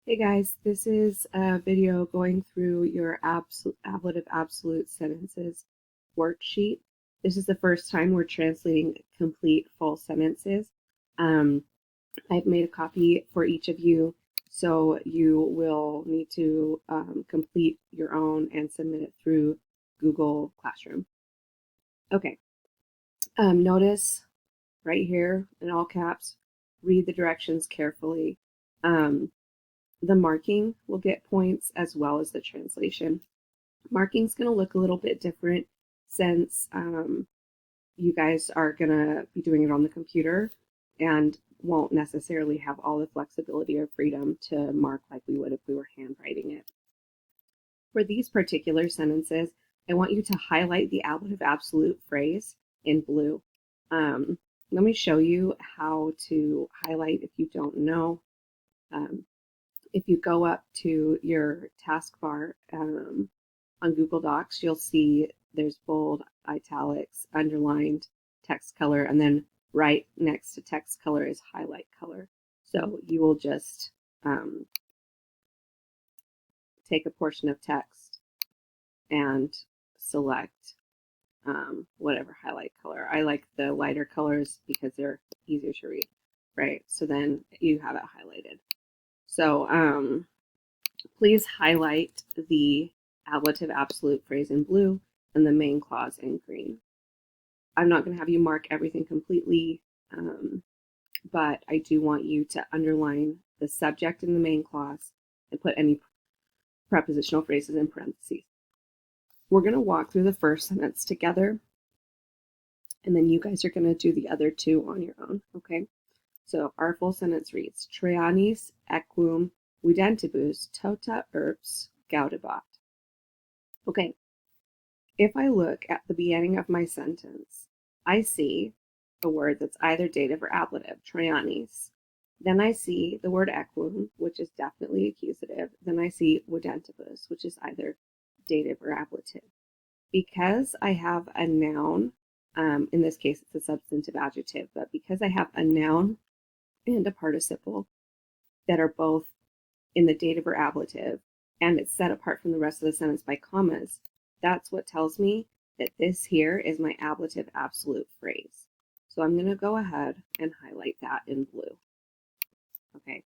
Hey guys, this is a video going through your ablative absolute sentences worksheet. This is the first time we're translating complete full sentences. I've made a copy for each of you, so you will need to complete your own and submit it through Google Classroom. Okay, notice right here in all caps, read the directions carefully. The marking will get points as well as the translation. Marking is going to look a little bit different since you guys are going to be doing it on the computer and won't necessarily have all the flexibility or freedom to mark like we would if we were handwriting it. For these particular sentences, I want you to highlight the ablative absolute phrase in blue. Let me show you how to highlight if you don't know. If you go up to your taskbar on Google Docs, you'll see there's bold, italics, underlined, text color, and then right next to text color is highlight color. So you will just take a portion of text and select whatever highlight color. I like the lighter colors because they're easier to read, right? So then you have it highlighted. So please highlight the ablative absolute phrase in blue and the main clause in green. I'm not going to have you mark everything completely, but I do want you to underline the subject in the main clause and put any prepositional phrases in parentheses. We're going to walk through the first sentence together, and then you guys are going to do the other two on your own, okay? So our full sentence reads, Trianis equum videntibus tota urbs gaudebat. Okay, if I look at the beginning of my sentence, I see a word that's either dative or ablative, Trianis. Then I see the word equum, which is definitely accusative. Then I see videntibus, which is either dative or ablative. Because I have a noun, in this case it's a substantive adjective, but because I have a noun and a participle that are both in the dative or ablative, and it's set apart from the rest of the sentence by commas, that's what tells me that this here is my ablative absolute phrase. So I'm going to go ahead and highlight that in blue. Okay.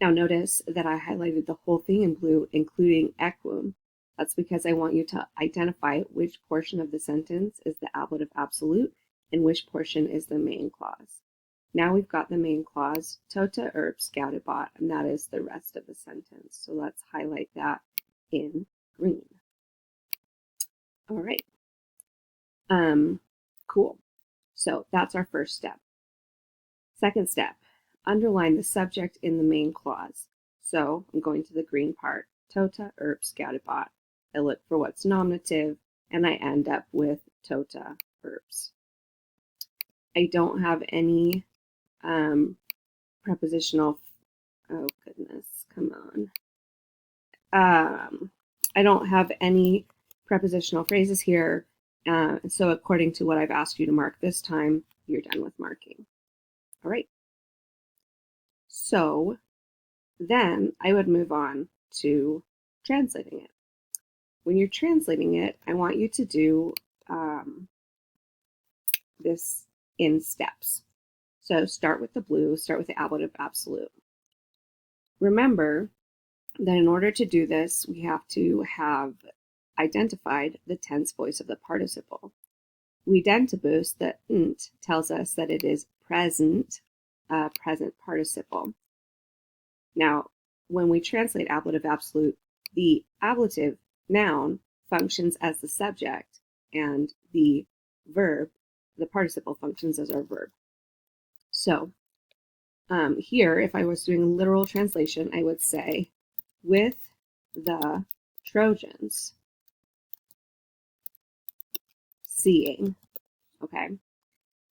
Now notice that I highlighted the whole thing in blue, including equum. That's because I want you to identify which portion of the sentence is the ablative absolute and which portion is the main clause. Now we've got the main clause, tota urbs gaudebat, and that is the rest of the sentence. So let's highlight that in green. All right. Cool. So that's our first step. Second step, underline the subject in the main clause. So I'm going to the green part, tota urbs gaudebat. I look for what's nominative, and I end up with tota urbs. I don't have any prepositional, oh goodness, come on. I don't have any prepositional phrases here, so according to what I've asked you to mark this time, you're done with marking. All right. So then I would move on to translating it. When you're translating it, I want you to do this in steps. So start with the blue, start with the ablative absolute. Remember that in order to do this, we have to have identified the tense voice of the participle. Videntibus, the nt, tells us that it is present, present participle. Now, when we translate ablative absolute, the ablative noun functions as the subject, and the verb, the participle, functions as our verb. So here, if I was doing a literal translation, I would say, with the Trojans seeing, okay?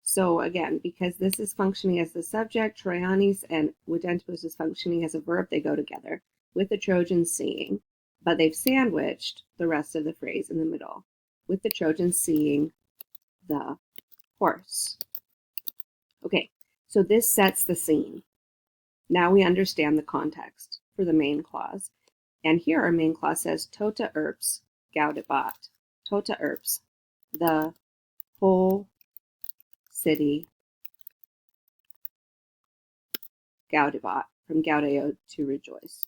So again, because this is functioning as the subject, Troyanis and videntibus is functioning as a verb, they go together, with the Trojans seeing, but they've sandwiched the rest of the phrase in the middle, with the Trojans seeing the horse. Okay, so this sets the scene. Now we understand the context for the main clause. And here our main clause says, Tota Earps Gaudebat. Tota Earps, the whole city, Gaudebat, from gaudeo, to rejoice,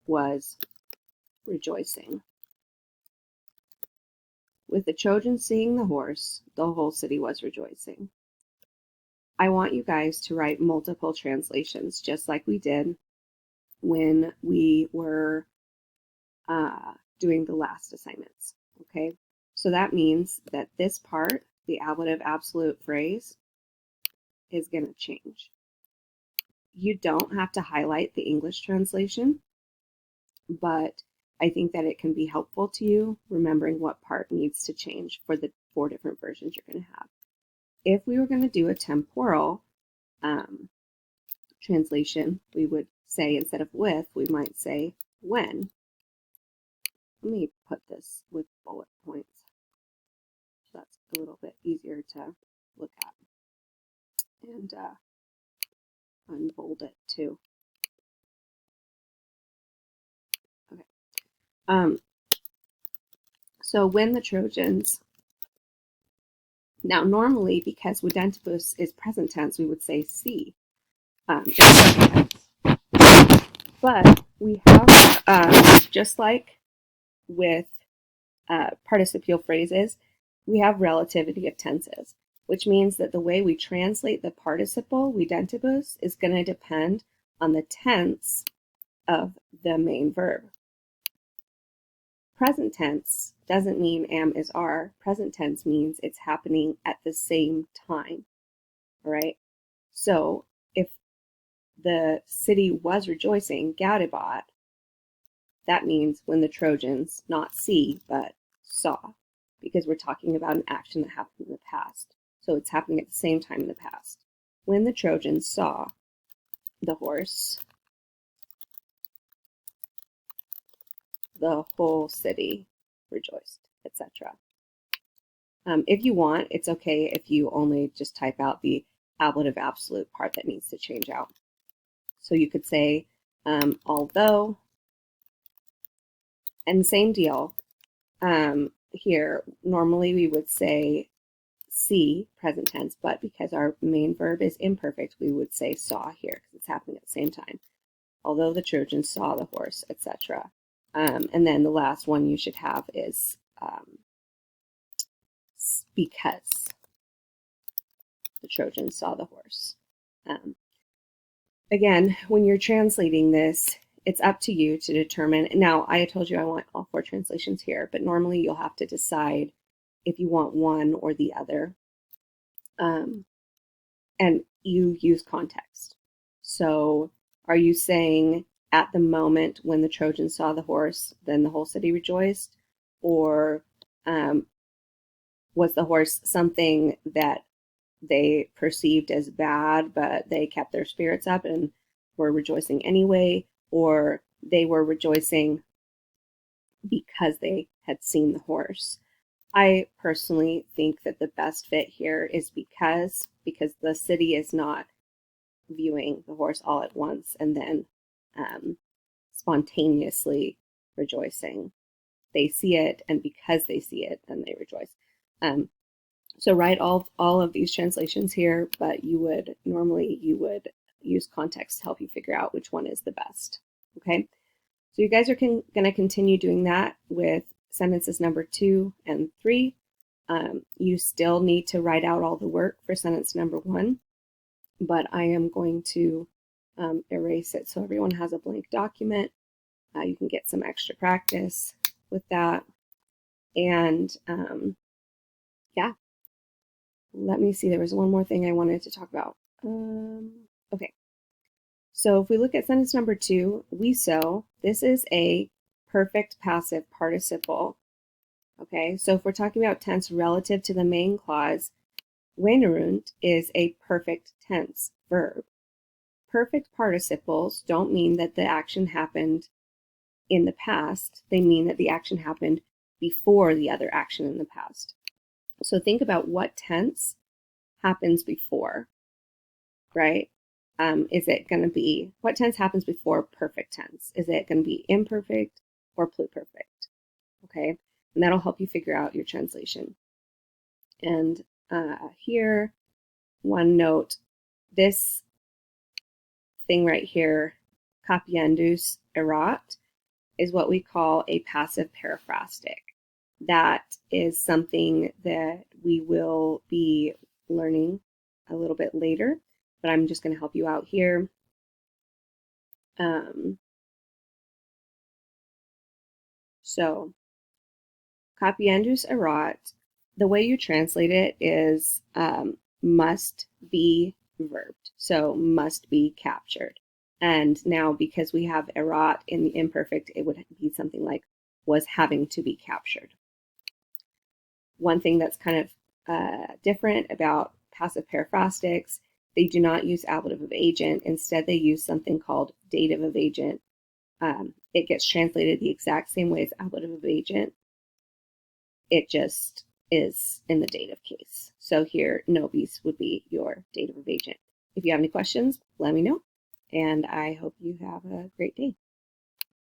was rejoicing. With the Trojans seeing the horse, the whole city was rejoicing. I want you guys to write multiple translations, just like we did when we were doing the last assignments, okay? So that means that this part, the ablative absolute phrase, is going to change. You don't have to highlight the English translation, but I think that it can be helpful to you remembering what part needs to change for the 4 different versions you're going to have. If we were going to do a temporal translation, we would say, instead of with, we might say when. Let me put this with bullet points. So that's a little bit easier to look at. And unbold it too. Okay. So when the Trojans, now normally because Widentibus is present tense, we would say see. But we have, just like with participial phrases, we have relativity of tenses, which means that the way we translate the participle, Widentibus, is going to depend on the tense of the main verb. Present tense doesn't mean am is are. Present tense means it's happening at the same time, all right? So if the city was rejoicing, Gaudebat, that means when the Trojans not see, but saw, because we're talking about an action that happened in the past. So it's happening at the same time in the past. When the Trojans saw the horse, the whole city rejoiced, etc. If you want, it's okay if you only just type out the ablative absolute part that needs to change out. So you could say, although, and same deal. Here, normally we would say see, present tense, but because our main verb is imperfect, we would say saw here because it's happening at the same time. Although the Trojans saw the horse, etc. And then the last one you should have is because the Trojans saw the horse. Again, when you're translating this, it's up to you to determine. Now, I told you I want all 4 translations here, but normally you'll have to decide if you want one or the other. And you use context. So are you saying at the moment when the Trojans saw the horse, then the whole city rejoiced? Or was the horse something that they perceived as bad, but they kept their spirits up and were rejoicing anyway? Or they were rejoicing because they had seen the horse? I personally think that the best fit here is because the city is not viewing the horse all at once and then spontaneously rejoicing. They see it, and because they see it, then they rejoice. So write all of these translations here, but you would use context to help you figure out which one is the best. Okay, so you guys are going to continue doing that with sentences number 2 and 3. You still need to write out all the work for sentence number 1, but I am going to erase it so everyone has a blank document. You can get some extra practice with that. And yeah, let me see. There was one more thing I wanted to talk about. Okay. So if we look at sentence number 2, we sew. This is a perfect passive participle. Okay, so if we're talking about tense relative to the main clause, Wehnerund is a perfect tense verb. Perfect participles don't mean that the action happened in the past. They mean that the action happened before the other action in the past. So think about what tense happens before, right? Is it going to be, what tense happens before perfect tense? Is it going to be imperfect or pluperfect? Okay, and that'll help you figure out your translation. And here, one note, this thing right here, capiendus erat, is what we call a passive periphrastic. That is something that we will be learning a little bit later, but I'm just going to help you out here. So, capiendus erat, the way you translate it is must be verbed, so must be captured. And now, because we have erat in the imperfect, it would be something like was having to be captured. One thing that's kind of different about passive periphlastics, they do not use ablative of agent. Instead, they use something called dative of agent. It gets translated the exact same way as ablative of agent. It just is in the dative case. So here, nobis would be your dative of agent. If you have any questions, let me know. And I hope you have a great day.